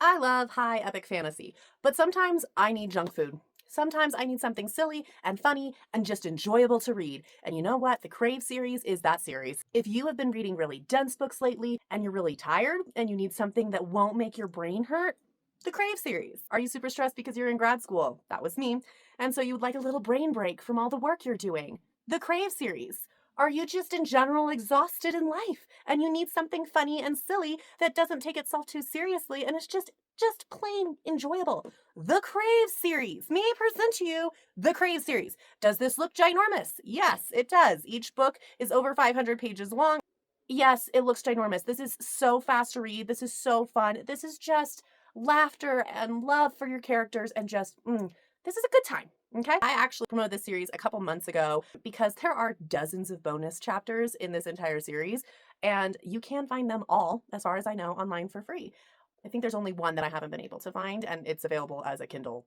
I love high epic fantasy, but sometimes I need junk food. Sometimes I need something silly and funny and just enjoyable to read. And you know what? The Crave series is that series. If you have been reading really dense books lately and you're really tired and you need something that won't make your brain hurt, the Crave series. Are you super stressed because you're in grad school? That was me. And so you'd like a little brain break from all the work you're doing? The Crave series. Are you just in general exhausted in life and you need something funny and silly that doesn't take itself too seriously and is just plain enjoyable? The Crave series. May I present to you the Crave series. Does this look ginormous? Yes, it does. Each book is over 500 pages long. Yes, it looks ginormous. This is so fast to read. This is so fun. This is just laughter and love for your characters and just, this is a good time. Okay. I actually promoted this series a couple months ago because there are dozens of bonus chapters in this entire series, and you can find them all, as far as I know, online for free. I think there's only one that I haven't been able to find, and it's available as a Kindle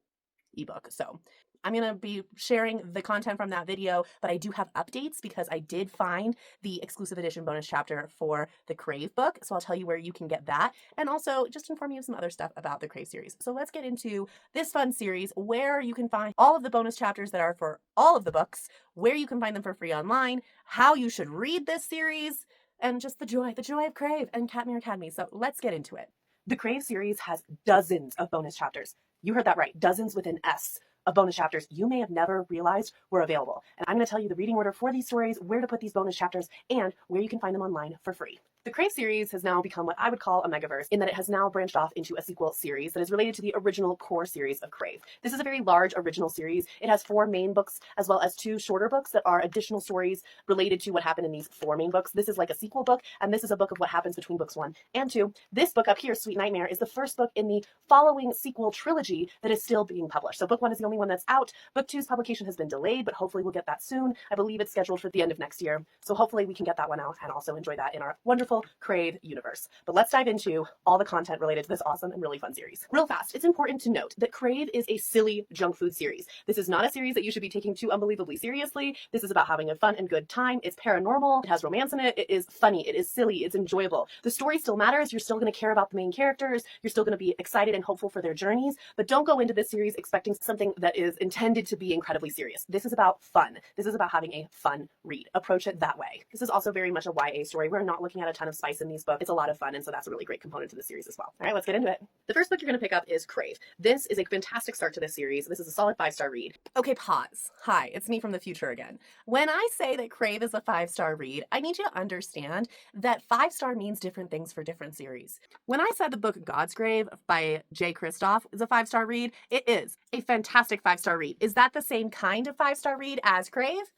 ebook. So I'm going to be sharing the content from that video, but I do have updates because I did find the exclusive edition bonus chapter for the Crave book. So I'll tell you where you can get that and also just inform you of some other stuff about the Crave series. So let's get into this fun series where you can find all of the bonus chapters that are for all of the books, where you can find them for free online, how you should read this series, and just the joy of Crave and Catmere Academy. So let's get into it. The Crave series has dozens of bonus chapters. You heard that right, dozens with an S of bonus chapters you may have never realized were available. And I'm going to tell you the reading order for these stories, where to put these bonus chapters, and where you can find them online for free. The Crave series has now become what I would call a megaverse in that it has now branched off into a sequel series that is related to the original core series of Crave. This is a very large original series. It has 4 main books as well as 2 shorter books that are additional stories related to what happened in these 4 main books. This is like a sequel book, and this is a book of what happens between books 1 and 2. This book up here, Sweet Nightmare, is the first book in the following sequel trilogy that is still being published. So book 1 is the only one that's out. Book 2's publication has been delayed, but hopefully we'll get that soon. I believe it's scheduled for the end of next year. So hopefully we can get that one out and also enjoy that in our wonderful Crave universe. But let's dive into all the content related to this awesome and really fun series. Real fast, it's important to note that Crave is a silly junk food series. This is not a series that you should be taking too unbelievably seriously. This is about having a fun and good time. It's paranormal. It has romance in it. It is funny. It is silly. It's enjoyable. The story still matters. You're still going to care about the main characters. You're still going to be excited and hopeful for their journeys. But don't go into this series expecting something that is intended to be incredibly serious. This is about fun. This is about having a fun read. Approach it that way. This is also very much a YA story. We're not looking at a ton of spice in these books. It's a lot of fun, and so that's a really great component to the series as well. All right, let's get into it. The first book you're going to pick up is Crave. This is a fantastic start to this series. This is a solid 5-star read. Okay, pause. Hi, it's me from the future again. When I say that Crave is a 5-star read, I need you to understand that 5-star means different things for different series. When I said the book God's Grave by J. Kristoff is a 5-star read, it is a fantastic 5-star read. Is that the same kind of 5-star read as Crave?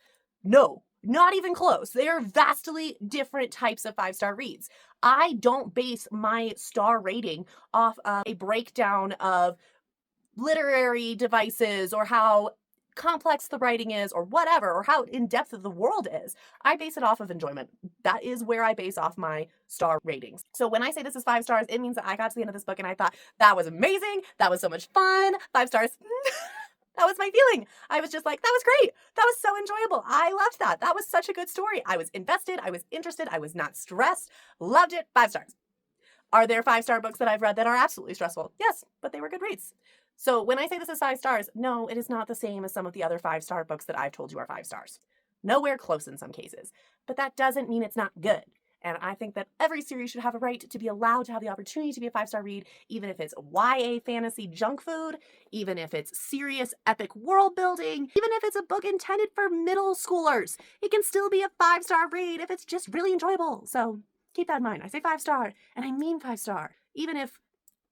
No, not even close. They are vastly different types of 5-star reads. I don't base my star rating off of a breakdown of literary devices or how complex the writing is or whatever, or how in-depth the world is. I base it off of enjoyment. That is where I base off my star ratings. So when I say this is 5 stars, it means that I got to the end of this book and I thought, that was amazing. That was so much fun. 5 stars. That was my feeling. I was just like, that was great. That was so enjoyable. I loved that. That was such a good story. I was invested. I was interested. I was not stressed. Loved it. 5 stars. Are there 5-star books that I've read that are absolutely stressful? Yes, but they were good reads. So when I say this is 5 stars, no, it is not the same as some of the other 5-star books that I've told you are 5 stars. Nowhere close in some cases. But that doesn't mean it's not good. And I think that every series should have a right to be allowed to have the opportunity to be a 5-star read, even if it's YA fantasy junk food, even if it's serious epic world building, even if it's a book intended for middle schoolers. It can still be a 5-star read if it's just really enjoyable. So keep that in mind. I say 5-star, and I mean 5-star, even if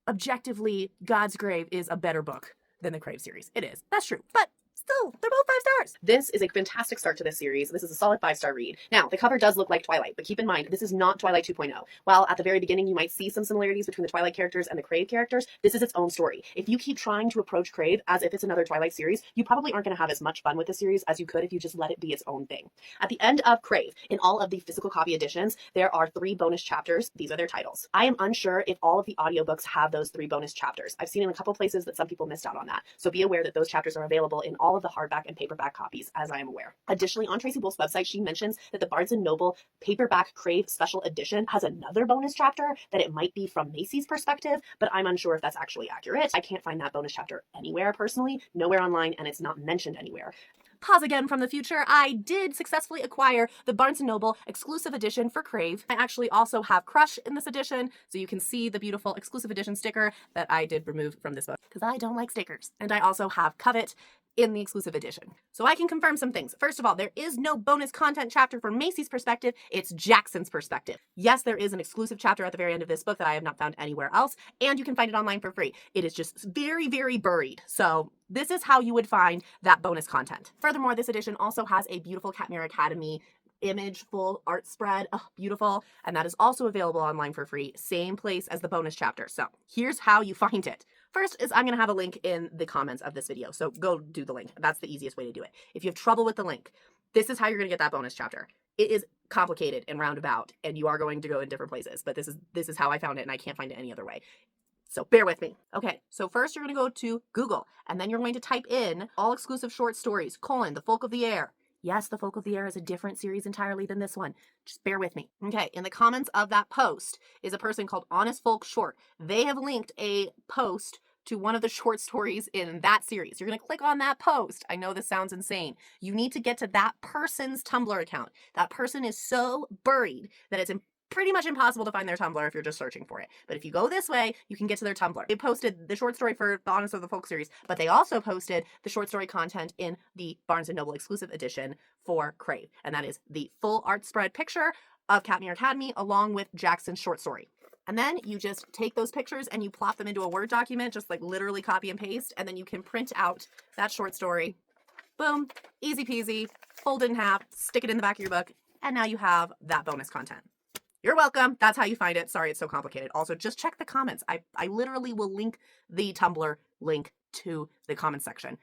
objectively God's Grave is a better book than the Crave series. It is. That's true. But still, they're both 5 stars. This is a fantastic start to this series. This is a solid 5-star read. Now, the cover does look like Twilight, but keep in mind, this is not Twilight 2.0. While at the very beginning, you might see some similarities between the Twilight characters and the Crave characters, this is its own story. If you keep trying to approach Crave as if it's another Twilight series, you probably aren't going to have as much fun with the series as you could if you just let it be its own thing. At the end of Crave, in all of the physical copy editions, there are 3 bonus chapters. These are their titles. I am unsure if all of the audiobooks have those 3 bonus chapters. I've seen in a couple places that some people missed out on that. So be aware that those chapters are available in all all of the hardback and paperback copies, as I am aware. Additionally, on Tracy Wolf's website, she mentions that the Barnes & Noble paperback Crave special edition has another bonus chapter that it might be from Macy's perspective, but I'm unsure if that's actually accurate. I can't find that bonus chapter anywhere personally, nowhere online, and it's not mentioned anywhere. Pause again from the future. I did successfully acquire the Barnes & Noble exclusive edition for Crave. I actually also have Crush in this edition, so you can see the beautiful exclusive edition sticker that I did remove from this book because I don't like stickers. And I also have Covet in the exclusive edition. So I can confirm some things. First of all, there is no bonus content chapter from Macy's perspective. It's Jaxon's perspective. Yes, there is an exclusive chapter at the very end of this book that I have not found anywhere else, and you can find it online for free. It is just very, very buried. So this is how you would find that bonus content. Furthermore, this edition also has a beautiful Katmere Academy image full art spread. Oh, beautiful. And that is also available online for free. Same place as the bonus chapter. So here's how you find it. First is I'm going to have a link in the comments of this video. So go do the link. That's the easiest way to do it. If you have trouble with the link, this is how you're going to get that bonus chapter. It is complicated and roundabout, and you are going to go in different places, but this is how I found it, and I can't find it any other way. So bear with me. Okay, so first you're going to go to Google, and then you're going to type in all exclusive short stories, The Folk of the Air. Yes, The Folk of the Air is a different series entirely than this one. Just bear with me. Okay, in the comments of that post is a person called Honest Folk Short. They have linked a post to one of the short stories in that series. You're going to click on that post. I know this sounds insane. You need to get to that person's Tumblr account. That person is so buried that it's pretty much impossible to find their Tumblr if you're just searching for it. But if you go this way, you can get to their Tumblr. They posted the short story for the Honest of the Folk series, but they also posted the short story content in the Barnes & Noble exclusive edition for Crave. And that is the full art spread picture of Katmere Academy along with Jaxon's short story. And then you just take those pictures and you plop them into a Word document, just like literally copy and paste, and then you can print out that short story. Boom, easy peasy, fold it in half, stick it in the back of your book, and now you have that bonus content. You're welcome. That's how you find it. Sorry, it's so complicated. Also, just check the comments. I literally will link the Tumblr link to the comment section.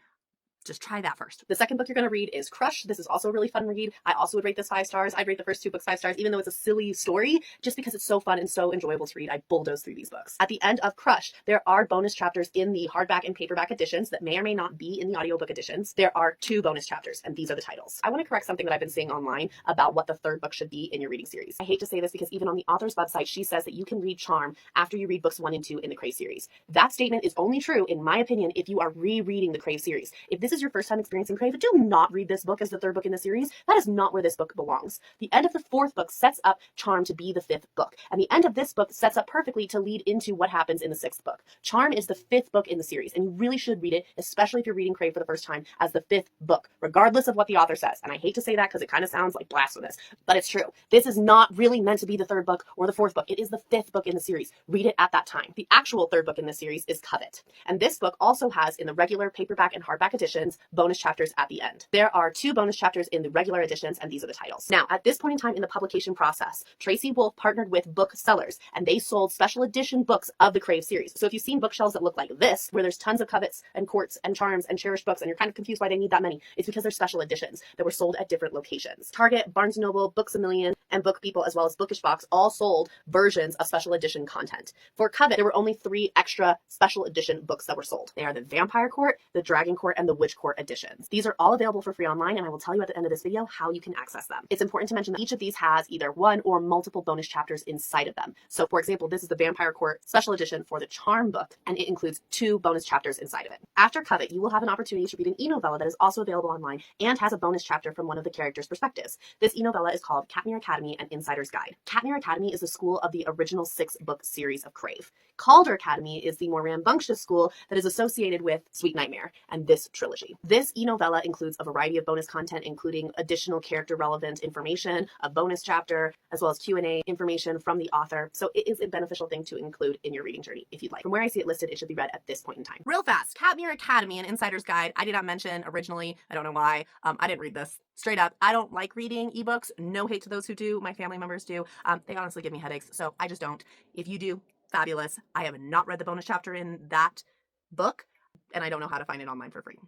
Just try that first. The second book you're going to read is Crush. This is also a really fun read. I also would rate this 5 stars. I'd rate the first 2 books 5 stars, even though it's a silly story, just because it's so fun and so enjoyable to read. I bulldoze through these books. At the end of Crush, there are bonus chapters in the hardback and paperback editions that may or may not be in the audiobook editions. There are 2 bonus chapters, and these are the titles. I want to correct something that I've been seeing online about what the third book should be in your reading series. I hate to say this because even on the author's website, she says that you can read Charm after you read books 1 and 2 in the Crave series. That statement is only true, in my opinion, if you are rereading the Crave series. If this is your first time experiencing Crave, do not read this book as the 3rd book in the series. That is not where this book belongs. The end of the 4th book sets up Charm to be the 5th book, and the end of this book sets up perfectly to lead into what happens in the 6th book. Charm is the 5th book in the series, and you really should read it, especially if you're reading Crave for the first time, as the 5th book, regardless of what the author says. And I hate to say that because it kind of sounds like blasphemous, but it's true. This is not really meant to be the 3rd book or the 4th book. It is the 5th book in the series. Read it at that time. The actual 3rd book in the series is Covet, and this book also has, in the regular paperback and hardback editions, bonus chapters at the end. There are 2 bonus chapters in the regular editions, and these are the titles. Now, at this point in time in the publication process, Tracy Wolf partnered with booksellers, and they sold special edition books of the Crave series. So if you've seen bookshelves that look like this, where there's tons of Covets and Courts and Charms and Cherished books, and you're kind of confused why they need that many, it's because they're special editions that were sold at different locations. Target, Barnes & Noble, Books A Million, and Book People, as well as Bookish Box, all sold versions of special edition content. For Covet, there were only 3 extra special edition books that were sold. They are the Vampire Court, the Dragon Court, and the Witch Court editions. These are all available for free online, and I will tell you at the end of this video how you can access them. It's important to mention that each of these has either 1 or multiple bonus chapters inside of them. So for example, this is the Vampire Court special edition for the Charm book, and it includes 2 bonus chapters inside of it. After Covet, you will have an opportunity to read an e-novella that is also available online and has a bonus chapter from one of the characters' perspectives. This e-novella is called Katmere Academy: An Insider's Guide. Katmere Academy is the school of the original 6-book series of Crave. Calder Academy is the more rambunctious school that is associated with Sweet Nightmare and this trilogy. This e-novella includes a variety of bonus content, including additional character relevant information, a bonus chapter, as well as Q&A information from the author. So it is a beneficial thing to include in your reading journey if you'd like. From where I see it listed, it should be read at this point in time. Real fast, Katmere Academy: An Insider's Guide. I did not mention originally. I don't know why. I didn't read this. Straight up, I don't like reading ebooks. No hate to those who do. My family members do. They honestly give me headaches, so I just don't. If you do, fabulous. I have not read the bonus chapter in that book, and I don't know how to find it online for free.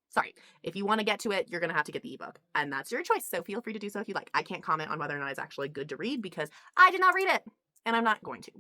Sorry. If you want to get to it, you're going to have to get the ebook, and that's your choice. So feel free to do so if you like. I can't comment on whether or not it's actually good to read because I did not read it, and I'm not going to.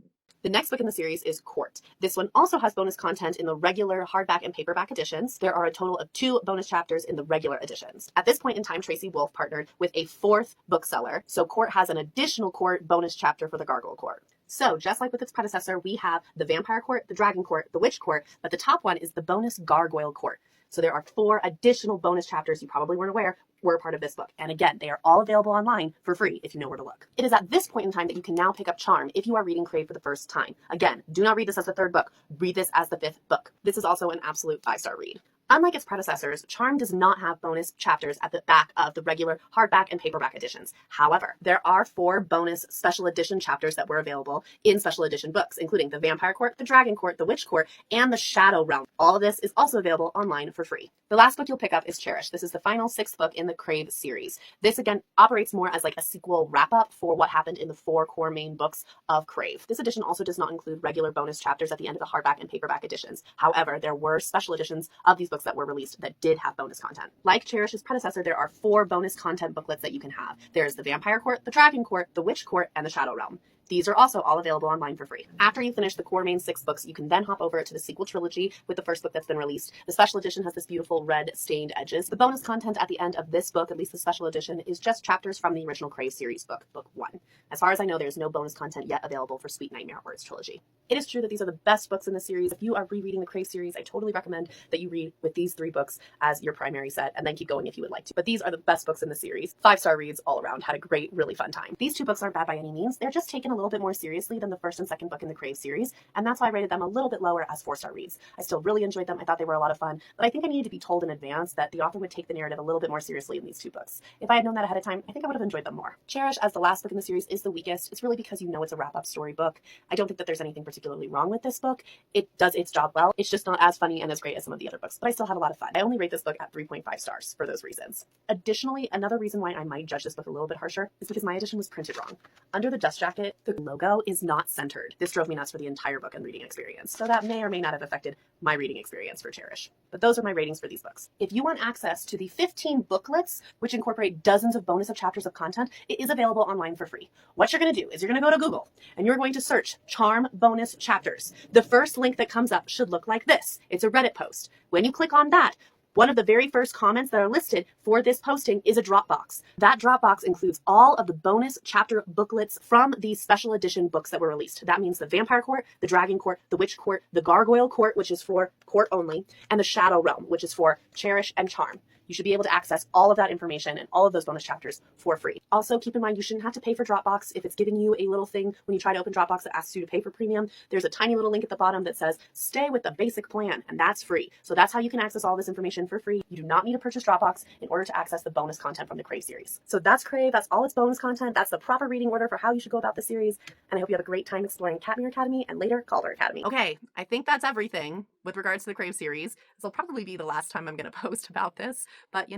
The next book in the series is Court. This one also has bonus content in the regular hardback and paperback editions. There are a total of 2 bonus chapters in the regular editions. At this point in time, Tracy Wolff partnered with a 4th bookseller, so Court has an additional Court bonus chapter for the Gargoyle Court. So just like with its predecessor, we have the Vampire Court, the Dragon Court, the Witch Court, but the top one is the bonus Gargoyle Court. So there are 4 additional bonus chapters you probably weren't aware were a part of this book. And again, they are all available online for free if you know where to look. It is at this point in time that you can now pick up Charm if you are reading Crave for the first time. Again, do not read this as the 3rd book. Read this as the 5th book. This is also an absolute 5-star read. Unlike its predecessors, Charm does not have bonus chapters at the back of the regular hardback and paperback editions. However, there are 4 bonus special edition chapters that were available in special edition books, including the Vampire Court, the Dragon Court, the Witch Court, and the Shadow Realm. All of this is also available online for free. The last book you'll pick up is Cherish. This is the final 6th book in the Crave series. This again operates more as like a sequel wrap-up for what happened in the 4 core main books of Crave. This edition also does not include regular bonus chapters at the end of the hardback and paperback editions. However, there were special editions of these books that were released that did have bonus content. Like Cherish's predecessor, there are 4 bonus content booklets that you can have. There's the Vampire Court, the Dragon Court, the Witch Court, and the Shadow Realm. These are also all available online for free. After you finish the core main 6 books, you can then hop over to the sequel trilogy with the first book that's been released. The special edition has this beautiful red stained edges. The bonus content at the end of this book, at least the special edition, is just chapters from the original Crave series book, book 1. As far as I know, there's no bonus content yet available for Sweet Nightmare or its trilogy. It is true that these are the best books in the series. If you are rereading the Crave series, I totally recommend that you read with these 3 books as your primary set and then keep going if you would like to. But these are the best books in the series. 5-star reads all around. Had a great, really fun time. These 2 books aren't bad by any means. They're just taken a little bit more seriously than the 1st and 2nd book in the Crave series, and that's why I rated them a little bit lower as 4-star reads. I still really enjoyed them. I thought they were a lot of fun, but I think I needed to be told in advance that the author would take the narrative a little bit more seriously in these 2 books. If I had known that ahead of time, I think I would have enjoyed them more. Cherish, as the last book in the series, is the weakest. It's really because you know it's a wrap-up story book. I don't think that there's anything particularly wrong with this book. It does its job well. It's just not as funny and as great as some of the other books, but I still had a lot of fun. I only rate this book at 3.5 stars for those reasons. Additionally, another reason why I might judge this book a little bit harsher is because my edition was printed wrong. Under the dust jacket, the logo is not centered. This drove me nuts for the entire book and reading experience, so that may or may not have affected my reading experience for Cherish. But those are my ratings for these books. If you want access to the 15 booklets, which incorporate dozens of bonus chapters of content, it is available online for free. What you're going to do is you're going to go to Google and you're going to search Charm bonus chapters. The first link that comes up should look like this. It's a Reddit post. When you click on that, one of the very first comments that are listed for this posting is a Dropbox. That Dropbox includes all of the bonus chapter booklets from these special edition books that were released. That means the Vampire Court, the Dragon Court, the Witch Court, the Gargoyle Court, which is for Court only, and the Shadow Realm, which is for Cherish and Charm. You should be able to access all of that information and all of those bonus chapters for free. Also, keep in mind, you shouldn't have to pay for Dropbox. If it's giving you a little thing when you try to open Dropbox that asks you to pay for premium, there's a tiny little link at the bottom that says, stay with the basic plan, and that's free. So that's how you can access all this information for free. You do not need to purchase Dropbox in order to access the bonus content from the Crave series. So that's Crave. That's all its bonus content. That's the proper reading order for how you should go about the series. And I hope you have a great time exploring Catmere Academy and later Calder Academy. Okay, I think that's everything with regards to the Crave series. This will probably be the last time I'm going to post about this, but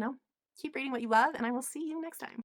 keep reading what you love, and I will see you next time.